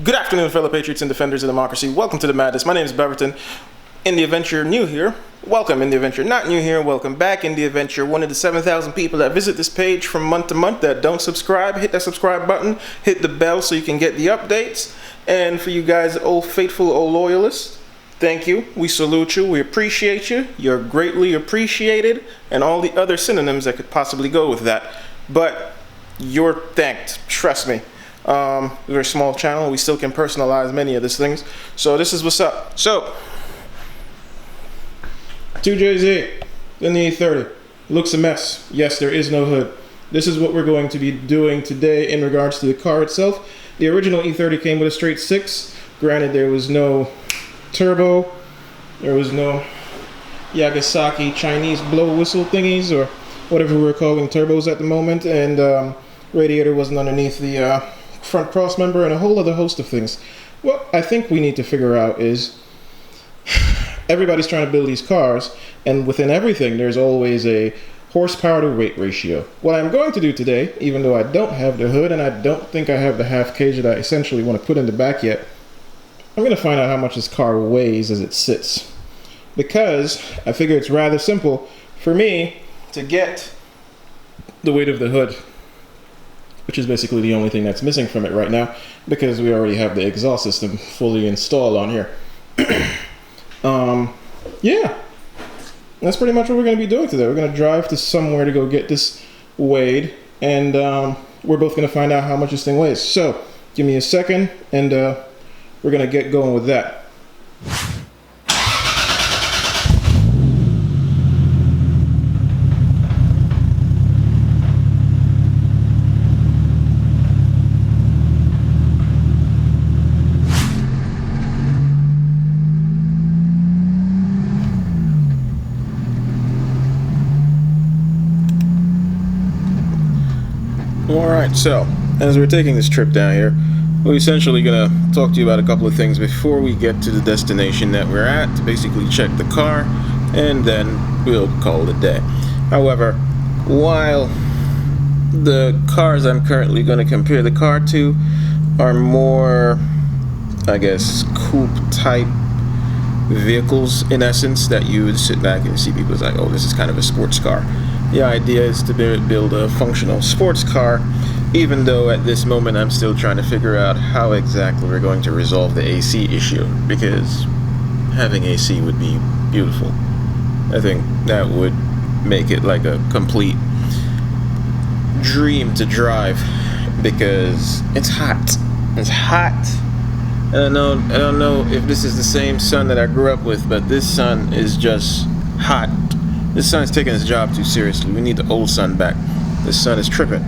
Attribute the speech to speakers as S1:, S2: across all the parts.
S1: Good afternoon, fellow patriots and defenders of democracy. Welcome to the madness. My name is Beverton. In the event you're new here, welcome. In the event you're not new here, welcome back. In the event you're one of the 7,000 people that visit this page from month to month that don't subscribe, hit that subscribe button, hit the bell so you can get the updates. And for you guys, old faithful, old loyalists, thank you. We salute you. We appreciate you. You're greatly appreciated, and all the other synonyms that could possibly go with that. But you're thanked. Trust me. Very small channel. We still can personalize many of these things. So this is what's up. So 2JZ, then the E30. Looks a mess. Yes, there is no hood. This is what we're going to be doing today in regards to the car itself. The original E30 came with a straight 6. Granted, there was no turbo. There was no Yagasaki Chinese blow whistle thingies, or whatever we're calling turbos at the moment. And radiator wasn't underneath the front cross member, and a whole other host of things. What I think we need to figure out is everybody's trying to build these cars, and within everything there's always a horsepower to weight ratio. What I'm going to do today, even though I don't have the hood and I don't think I have the half cage that I essentially want to put in the back yet, I'm going to find out how much this car weighs as it sits, because I figure it's rather simple for me to get the weight of the hood, which is basically the only thing that's missing from it right now, because we already have the exhaust system fully installed on here. Yeah, that's pretty much what we're going to be doing today. We're going to drive to somewhere to go get this weighed, and we're both going to find out how much this thing weighs. So give me a second, and we're going to get going with that. Alright, so as we're taking this trip down here, we're essentially going to talk to you about a couple of things before we get to the destination that we're at, to basically check the car, and then we'll call it a day. However, while the cars I'm currently going to compare the car to are more, I guess, coupe type vehicles in essence, that you would sit back and see people like, oh, this is kind of a sports car. The idea is to build a functional sports car, even though at this moment I'm still trying to figure out how exactly we're going to resolve the AC issue, because having AC would be beautiful. I think that would make it like a complete dream to drive, because it's hot. It's hot. I don't know if this is the same sun that I grew up with, but this sun is just hot. This sun is taking its job too seriously. We need the old sun back. This sun is tripping.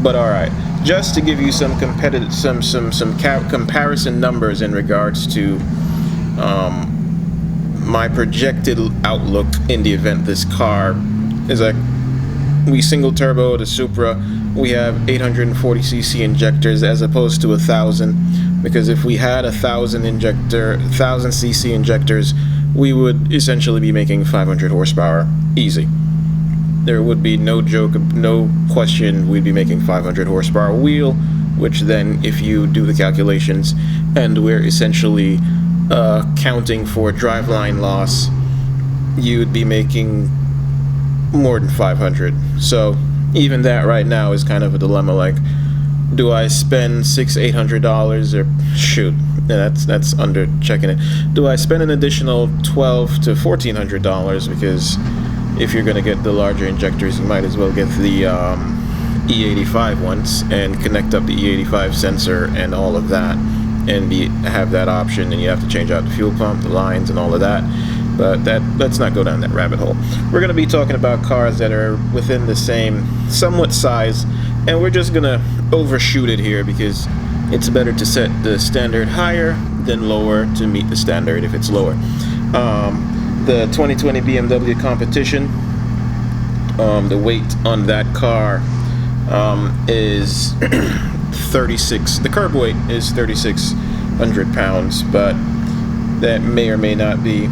S1: But all right, just to give you some comparison numbers in regards to my projected outlook in the event this car is like, we single turbo the Supra. We have 840cc injectors as opposed to 1,000, because if we had 1,000cc injectors, we would essentially be making 500 horsepower easy. There would be no joke, no question, we'd be making 500 horsepower wheel, which then, if you do the calculations, and we're essentially counting for driveline loss, you'd be making more than 500. So even that right now is kind of a dilemma. Like, do I spend $600-800, or shoot, that's under checking it. Do I spend an additional $1,200 to $1,400, because if you're going to get the larger injectors, you might as well get the E85 ones and connect up the E85 sensor and all of that, and have that option, and you have to change out the fuel pump, the lines, and all of that. But let's not go down that rabbit hole. We're going to be talking about cars that are within the same somewhat size, and we're just going to overshoot it here, because it's better to set the standard higher than lower to meet the standard if it's lower. The 2020 BMW competition, the weight on that car is 36. The curb weight is 3,600 pounds, but that may or may not be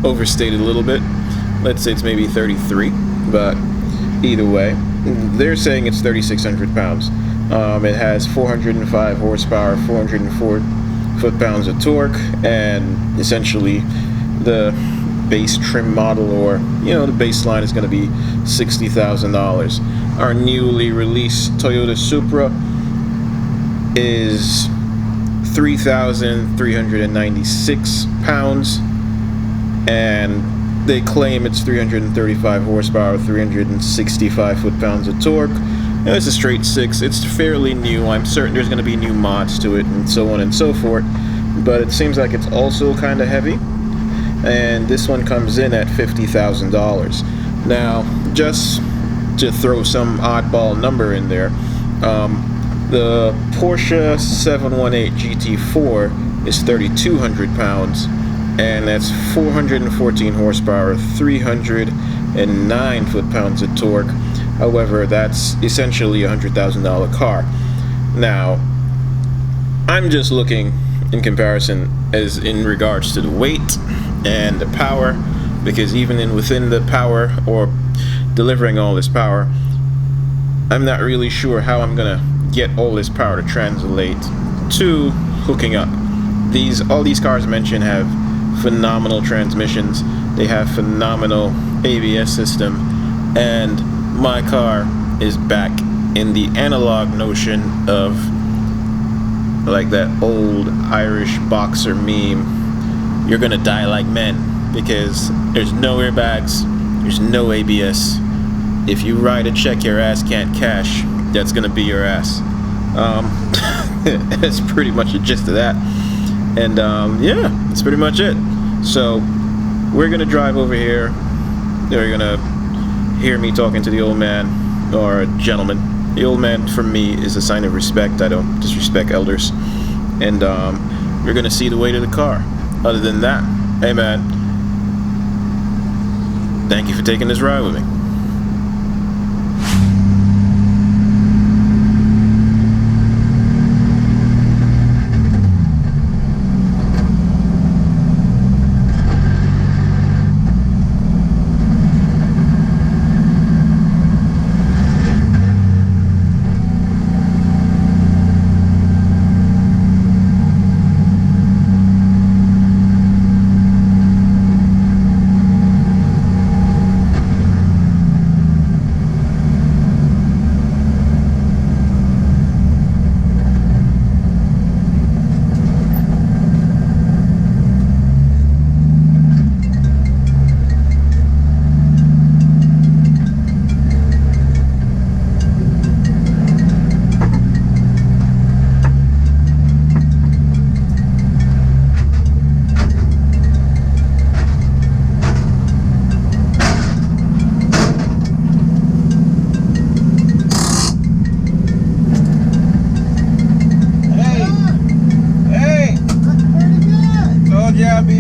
S1: overstated a little bit. Let's say it's maybe 33, but either way, they're saying it's 3,600 pounds. It has 405 horsepower, 404 foot-pounds of torque, and essentially the base trim model, or the baseline, is going to be $60,000. Our newly released Toyota Supra is 3,396 pounds, and they claim it's 335 horsepower, 365 foot-pounds of torque. It's a straight 6. It's fairly new. I'm certain there's going to be new mods to it and so on and so forth, but it seems like it's also kind of heavy, and this one comes in at $50,000. Now, just to throw some oddball number in there, the Porsche 718 GT4 is 3,200 pounds, and that's 414 horsepower, 309 foot-pounds of torque. However, that's essentially a $100,000 car. Now, I'm just looking in comparison as in regards to the weight and the power, because even within the power, or delivering all this power, I'm not really sure how I'm gonna get all this power to translate to hooking up. All these cars mentioned have phenomenal transmissions. They have phenomenal ABS system, and my car is back in the analog notion of like that old Irish boxer meme, you're gonna die like men, because there's no airbags, there's no ABS. If you write a check your ass can't cash, that's gonna be your ass. That's pretty much the gist of that. And yeah, that's pretty much it. So we're gonna drive over here. You're gonna hear me talking to the old man, or gentleman. The old man, for me, is a sign of respect. I don't disrespect elders. And we're gonna see the way to the car. Other than that, hey man, thank you for taking this ride with me.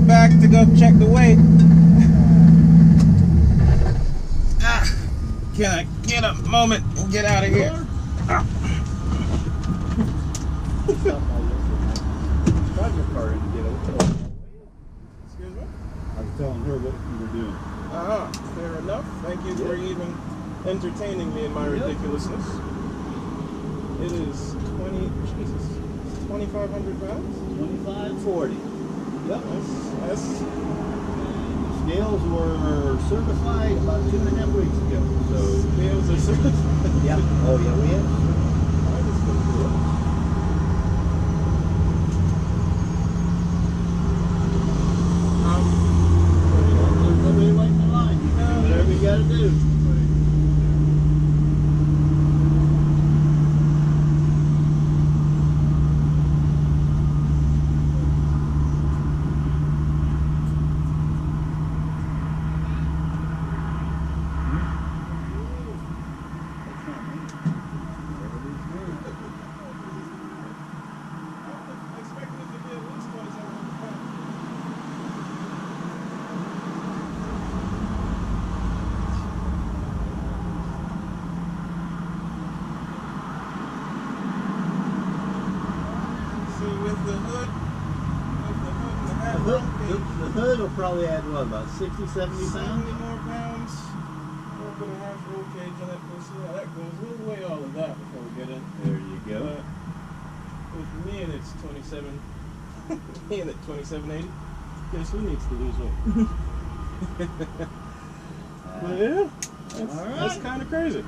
S1: Back to go check the weight. Can I get a moment and get out of here? Excuse me?
S2: I was telling her what you were doing.
S1: Fair enough. Thank you for even entertaining me in my ridiculousness. It is 2,500 pounds?
S2: 2540. Yep.
S1: That's
S2: scales were certified about 2.5 weeks ago. So
S1: scales are certified.
S2: Yeah. Oh yeah, we have.
S1: That is pretty cool.
S2: There's nobody waiting in line. You do whatever you gotta do.
S1: The
S2: hood will probably add what, about 60, 70 pounds?
S1: 70 more pounds.
S3: put a half roll cage on that pussy. Yeah, that goes. We'll weigh all of that before we get in.
S2: There you go.
S3: With me and it's 27. Me and it's 2780. Guess who needs to lose weight? But yeah, that's kind of crazy.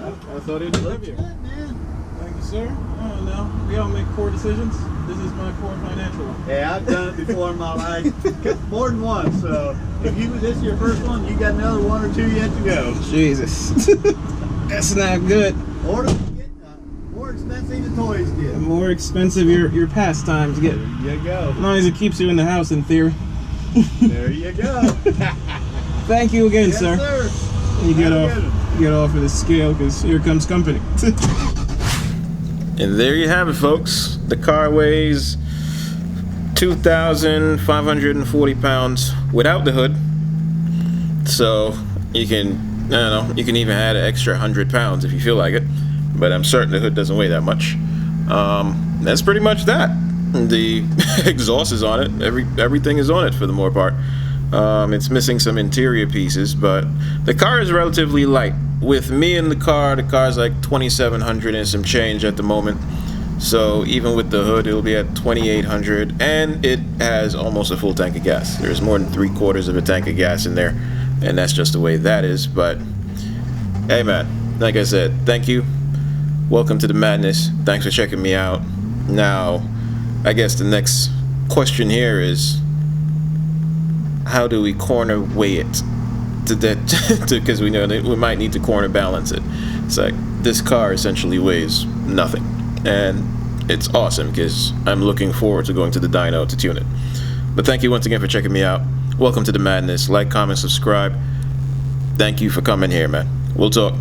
S3: I thought it'd be heavier.
S2: Good, man.
S3: Thank you, sir. Oh no, we all make poor decisions. This is my poor financial one.
S2: Yeah, I've done it before in my life, more than once. So if this is your first one, you got another one or two yet to go.
S3: Jesus, that's not good.
S2: Or to get more expensive the toys
S3: The
S2: get.
S3: more expensive your pastimes get.
S2: There you go.
S3: As long as it keeps you in the house, in theory.
S2: There you go.
S3: Thank you again,
S2: Yes,
S3: sir.
S2: sir.
S3: You get
S2: Have a
S3: off.
S2: good one.
S3: Get off of the scale, because here comes company.
S1: And there you have it, folks. The car weighs 2,540 pounds without the hood. So you can, I don't know, you can even add an extra 100 pounds if you feel like it. But I'm certain the hood doesn't weigh that much. That's pretty much that. The exhaust is on it. Everything is on it for the more part. It's missing some interior pieces, but the car is relatively light. With me in the car's like 2,700 and some change at the moment. So even with the hood, it'll be at 2,800, and it has almost a full tank of gas. There's more than 3/4 of a tank of gas in there, and that's just the way that is. But hey, man, like I said, thank you. Welcome to the madness. Thanks for checking me out. Now, I guess the next question here is, how do we corner weigh it? Because we know that we might need to corner balance it. It's like this car essentially weighs nothing, and it's awesome because I'm looking forward to going to the dyno to tune it. But thank you once again for checking me out. Welcome to the madness. Like, comment, subscribe. Thank you for coming here, man. We'll talk.